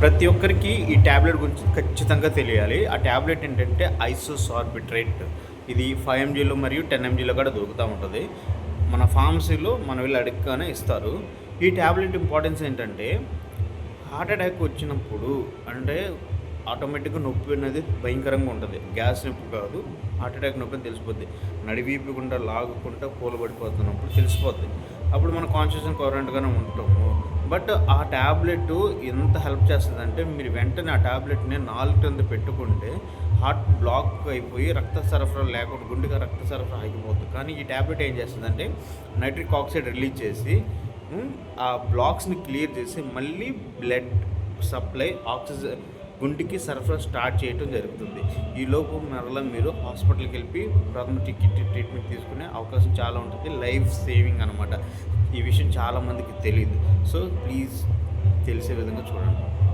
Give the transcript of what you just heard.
ప్రతి ఒక్కరికి ఈ ట్యాబ్లెట్ గురించి ఖచ్చితంగా తెలియాలి. ఆ ట్యాబ్లెట్ ఏంటంటే ఐసోసార్బిట్రేట్. ఇది 5 ఎంజీలో మరియు 10 ఎంజీలో కూడా దొరుకుతూ ఉంటుంది. మన ఫార్మసీలో మనం వెళ్ళి అడగగానే ఇస్తారు. ఈ ట్యాబ్లెట్ ఇంపార్టెన్స్ ఏంటంటే హార్ట్ అటాక్ వచ్చినప్పుడు అంటే ఆటోమేటిక్గా నొప్పి అనేది భయంకరంగా ఉంటుంది. గ్యాస్ నొప్పి కాదు, హార్ట్ అటాక్ నొప్పి అని తెలిసిపోద్ది. నడివీపుకుండా లాగుకుంటా కూలబడిపోతున్నప్పుడు తెలిసిపోద్ది. అప్పుడు మన కాన్షియస్ కరెంట్గానే ఉంటాము. బట్ ఆ ట్యాబ్లెట్ ఎంత హెల్ప్ చేస్తుందంటే మీరు వెంటనే ఆ ట్యాబ్లెట్ని 4 కింద పెట్టుకుంటే హార్ట్ బ్లాక్ అయిపోయి రక్త సరఫరా లేకుండా గుండెగా రక్త సరఫరా ఆగిపోతుంది. కానీ ఈ ట్యాబ్లెట్ ఏం చేస్తుందంటే నైట్రిక్ ఆక్సైడ్ రిలీజ్ చేసి ఆ బ్లాక్స్ని క్లియర్ చేసి మళ్ళీ బ్లడ్ సప్లై ఆక్సిజన్ గుండెకి సరఫరా స్టార్ట్ చేయడం జరుగుతుంది. ఈలోపు మరలా మీరు హాస్పిటల్కి వెళ్ళి ప్రథమ ట్రీట్మెంట్ తీసుకునే అవకాశం చాలా ఉంటుంది. లైఫ్ సేవింగ్ అనమాట. ఈ విషయం చాలామందికి తెలియదు. సో ప్లీజ్ తెలిసే విధంగా చూడండి.